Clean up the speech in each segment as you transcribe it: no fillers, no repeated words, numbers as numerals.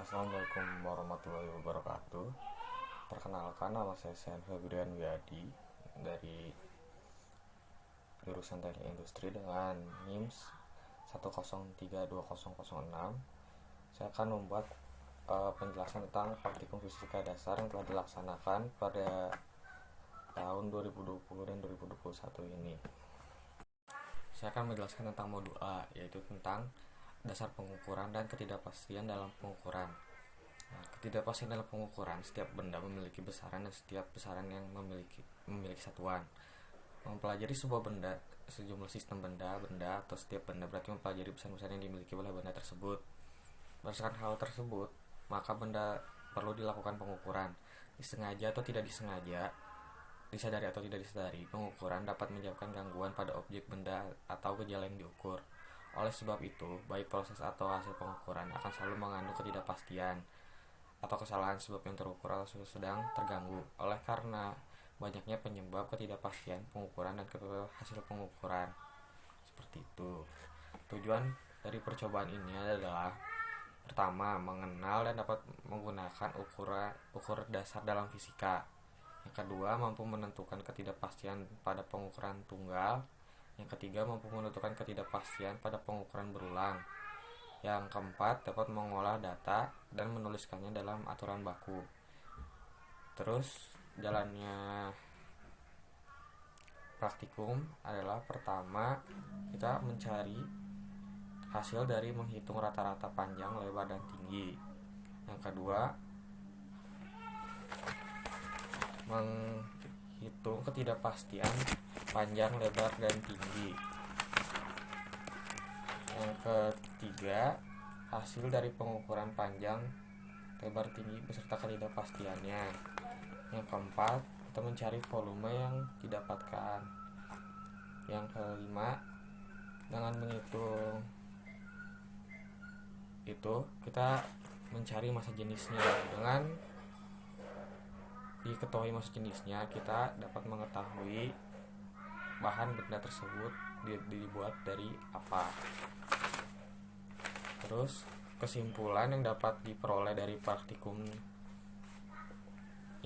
Assalamualaikum warahmatullahi wabarakatuh. Perkenalkan, nama saya Sen Febrian Wiadi dari jurusan Teknik Industri dengan NIMS 1032006. Saya akan membuat penjelasan tentang praktikum fisika dasar yang telah dilaksanakan pada tahun 2020 dan 2021 ini. Saya akan menjelaskan tentang modul A, yaitu tentang dasar pengukuran dan ketidakpastian dalam pengukuran. Ketidakpastian dalam pengukuran, setiap benda memiliki besaran dan setiap besaran yang memiliki satuan. Mempelajari sebuah benda, sejumlah sistem benda atau setiap benda berarti mempelajari besaran-besaran yang dimiliki oleh benda tersebut. Berdasarkan hal tersebut, maka benda perlu dilakukan pengukuran. Disengaja atau tidak disengaja, disadari atau tidak disadari, pengukuran dapat menyebabkan gangguan pada objek benda atau gejala yang diukur. Oleh sebab itu, baik proses atau hasil pengukuran akan selalu mengandung ketidakpastian atau kesalahan sebab yang terukur atau sedang terganggu. Oleh karena banyaknya penyebab ketidakpastian pengukuran dan hasil pengukuran. Seperti itu. Tujuan dari percobaan ini adalah pertama, mengenal dan dapat menggunakan ukur dasar dalam fisika. Yang kedua, mampu menentukan ketidakpastian pada pengukuran tunggal. Yang ketiga, mampu menentukan ketidakpastian pada pengukuran berulang. Yang keempat, dapat mengolah data dan menuliskannya dalam aturan baku. Terus, jalannya praktikum adalah pertama, kita mencari hasil dari menghitung rata-rata panjang, lebar, dan tinggi. Yang kedua, menghitung ketidakpastian panjang, lebar, dan tinggi. Yang ketiga, hasil dari pengukuran panjang, lebar, tinggi beserta ketidakpastiannya. Yang keempat, kita mencari volume yang didapatkan. Yang kelima, dengan menghitung itu kita mencari massa jenisnya. Dengan diketahui massa jenisnya, kita dapat mengetahui bahan benda tersebut dibuat dari apa. Terus kesimpulan yang dapat diperoleh dari praktikum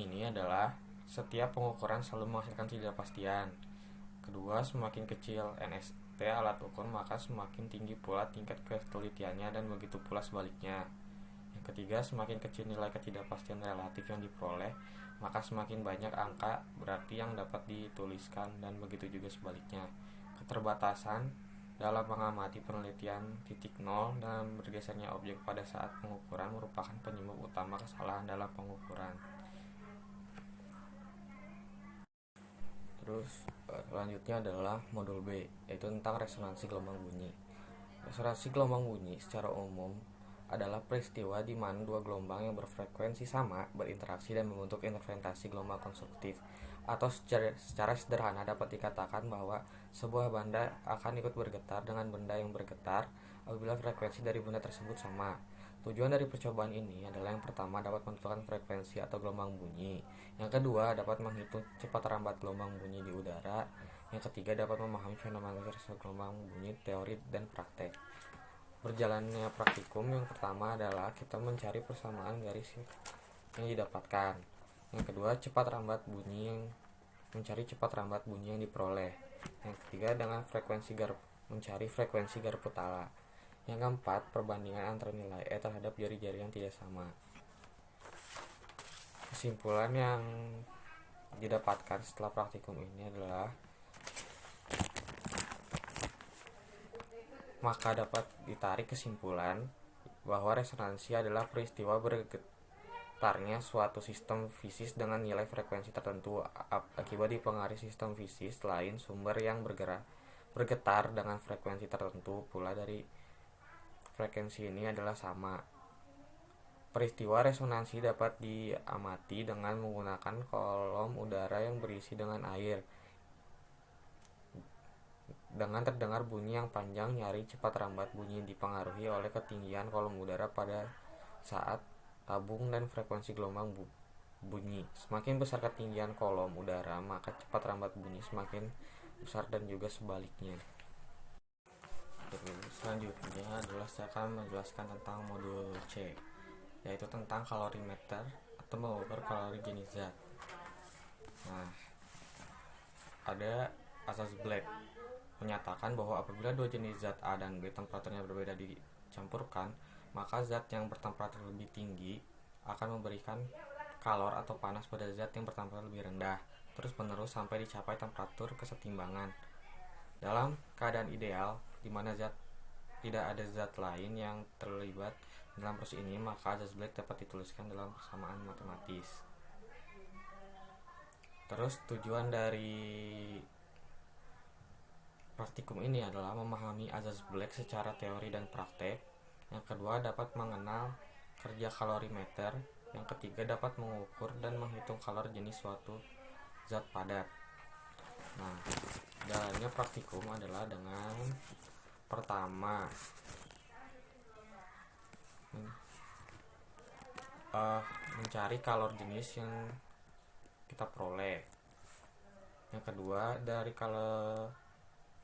ini adalah setiap pengukuran selalu menghasilkan ketidakpastian. Kedua, semakin kecil NST alat ukur maka semakin tinggi pula tingkat ketelitiannya dan begitu pula sebaliknya. Yang ketiga, semakin kecil nilai ketidakpastian relatif yang diperoleh maka semakin banyak angka berarti yang dapat dituliskan dan begitu juga sebaliknya. Keterbatasan dalam mengamati penelitian titik nol dan bergesernya objek pada saat pengukuran merupakan penyebab utama kesalahan dalam pengukuran. Terus selanjutnya adalah modul B, yaitu tentang resonansi gelombang bunyi. Resonansi gelombang bunyi secara umum adalah peristiwa di mana dua gelombang yang berfrekuensi sama berinteraksi dan membentuk interferensi gelombang konstruktif. Atau secara sederhana dapat dikatakan bahwa sebuah benda akan ikut bergetar dengan benda yang bergetar apabila frekuensi dari benda tersebut sama. Tujuan dari percobaan ini adalah yang pertama dapat menentukan frekuensi atau gelombang bunyi. Yang kedua dapat menghitung cepat lambat gelombang bunyi di udara. Yang ketiga dapat memahami fenomena gelombang bunyi, teori dan praktek. Berjalannya praktikum yang pertama adalah kita mencari persamaan garis yang didapatkan. Yang kedua, mencari cepat rambat bunyi yang diperoleh. Yang ketiga, dengan mencari frekuensi garpu tala. Yang keempat, perbandingan antara nilai E terhadap jari-jari yang tidak sama. Kesimpulan yang didapatkan setelah praktikum ini adalah maka dapat ditarik kesimpulan bahwa resonansi adalah peristiwa bergetarnya suatu sistem fisis dengan nilai frekuensi tertentu akibat dipengaruhi sistem fisis lain sumber yang bergetar dengan frekuensi tertentu pula dari frekuensi ini adalah sama. Peristiwa resonansi dapat diamati dengan menggunakan kolom udara yang berisi dengan air. Dengan terdengar bunyi yang panjang, nyari cepat rambat bunyi dipengaruhi oleh ketinggian kolom udara pada saat tabung dan frekuensi gelombang bunyi. Semakin besar ketinggian kolom udara, maka cepat rambat bunyi semakin besar dan juga sebaliknya. Selanjutnya adalah saya akan menjelaskan tentang modul C, yaitu tentang kalorimeter atau mengukur kalori jenis zat. Nah, ada asas Black menyatakan bahwa apabila dua jenis zat A dan B temperaturnya berbeda dicampurkan, maka zat yang bertemperatur lebih tinggi akan memberikan kalor atau panas pada zat yang bertemperatur lebih rendah, terus menerus sampai dicapai temperatur kesetimbangan. Dalam keadaan ideal, di mana tidak ada zat lain yang terlibat dalam proses ini, maka asas Black dapat dituliskan dalam persamaan matematis. Terus tujuan dari praktikum ini adalah memahami asas Black secara teori dan praktek. Yang kedua, dapat mengenal kerja kalorimeter. Yang ketiga, dapat mengukur dan menghitung kalor jenis suatu zat padat. Nah, jalannya praktikum adalah dengan pertama mencari kalor jenis yang kita peroleh. Yang kedua, dari kalor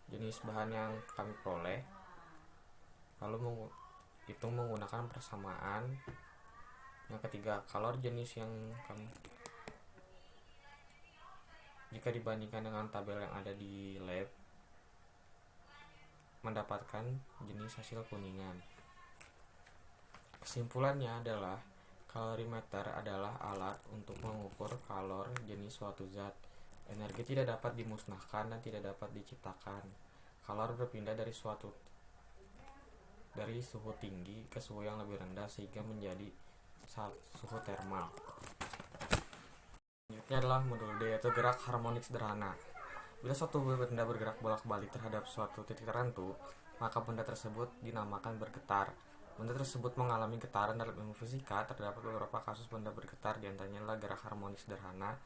jenis bahan yang kami peroleh, lalu hitung menggunakan persamaan. Yang ketiga, kalor jenis yang kami jika dibandingkan dengan tabel yang ada di lab mendapatkan jenis hasil kuningan. Kesimpulannya adalah kalorimeter adalah alat untuk mengukur kalor jenis suatu zat. Energi tidak dapat dimusnahkan dan tidak dapat diciptakan. Kalor berpindah dari suhu tinggi ke suhu yang lebih rendah sehingga menjadi suhu termal. Selanjutnya adalah modul D, yaitu gerak harmonik sederhana. Bila suatu benda bergerak bolak-balik terhadap suatu titik tertentu, maka benda tersebut dinamakan bergetar. Benda tersebut mengalami getaran. Dalam ilmu fisika terdapat beberapa kasus benda bergetar, diantaranya adalah gerak harmonik sederhana.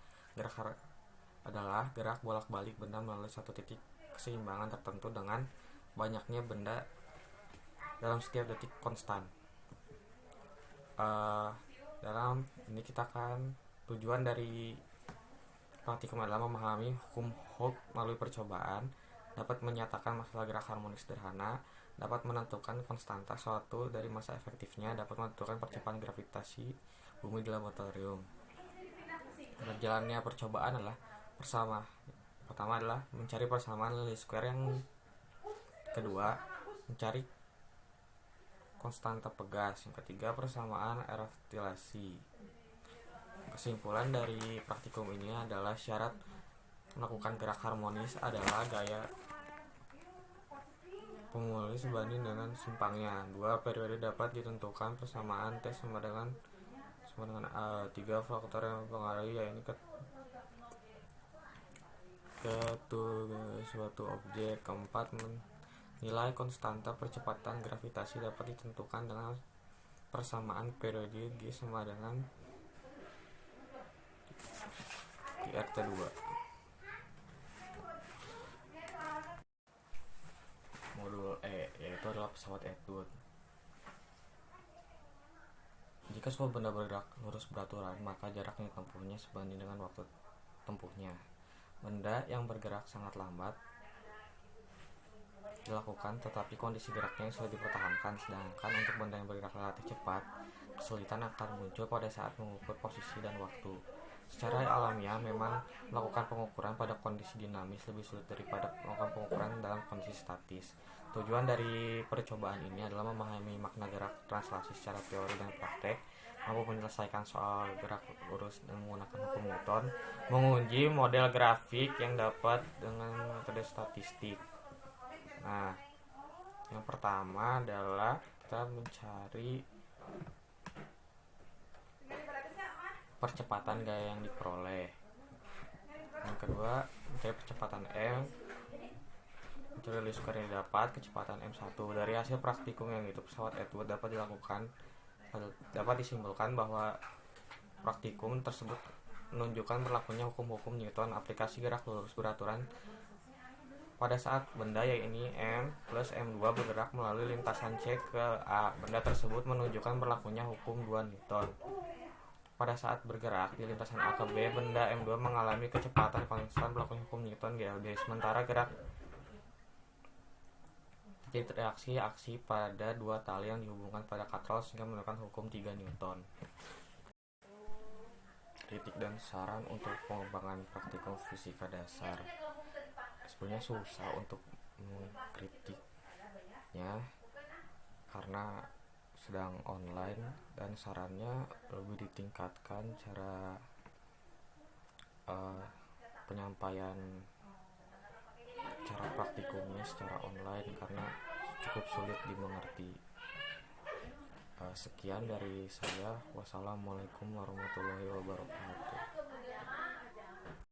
Adalah gerak bolak-balik benda melalui satu titik keseimbangan tertentu dengan banyaknya benda dalam setiap detik konstan. Dalam ini kita akan tujuan dari praktikum adalah memahami hukum Hooke melalui percobaan, dapat menyatakan masalah gerak harmonik sederhana, dapat menentukan konstanta suatu dari masa efektifnya, dapat menentukan percepatan gravitasi bumi di laboratorium. Berjalannya percobaan adalah pertama adalah mencari persamaan least square, yang kedua mencari konstanta pegas, yang ketiga persamaan erotilasi. Kesimpulan dari praktikum ini adalah syarat melakukan gerak harmonis adalah gaya pemulih sebanding dengan simpangnya. 2. Periode dapat ditentukan persamaan T sama dengan A. 3. Faktor yang mempengaruhi yaitu ke suatu objek. 4. Nilai konstanta percepatan gravitasi dapat ditentukan dengan persamaan periode G sama dengan RT2. Modul E, yaitu adalah pesawat Atwood. Jika suatu benda bergerak lurus beraturan, maka jarak yang ditempuhnya sebanding dengan waktu tempuhnya. Benda yang bergerak sangat lambat dilakukan, tetapi kondisi geraknya sudah dipertahankan. Sedangkan untuk benda yang bergerak relatif cepat, kesulitan akan muncul pada saat mengukur posisi dan waktu. Secara alamiah, memang melakukan pengukuran pada kondisi dinamis lebih sulit daripada melakukan pengukuran dalam kondisi statis. Tujuan dari percobaan ini adalah memahami makna gerak translasi secara teori dan praktek, mampu menyelesaikan soal gerak lurus dengan menggunakan hukum Newton, menguji model grafik yang dapat dengan metode statistik. Nah, yang pertama adalah kita mencari percepatan gaya yang diperoleh. Yang kedua, mencari percepatan M, mencari least square yang didapat, kecepatan M1. Dari hasil praktikum yang itu pesawat Atwood dapat disimpulkan bahwa praktikum tersebut menunjukkan berlakunya hukum-hukum Newton aplikasi gerak lurus beraturan pada saat benda yaitu M plus M2 bergerak melalui lintasan C ke A. Benda tersebut menunjukkan berlakunya hukum 2 Newton. Pada saat bergerak di lintasan A ke B, benda M2 mengalami kecepatan konstan berlakunya hukum Newton GLB. Sementara gerak Jadi reaksi aksi pada dua tali yang dihubungkan pada katral sehingga menemukan hukum 3 Newton. Kritik dan saran untuk pengembangan praktikum fisika dasar. Sebenarnya susah untuk mengkritiknya karena sedang online, dan sarannya lebih ditingkatkan cara penyampaian cara praktikumnya secara online karena cukup sulit dimengerti. Sekian dari saya. Wassalamualaikum warahmatullahi wabarakatuh.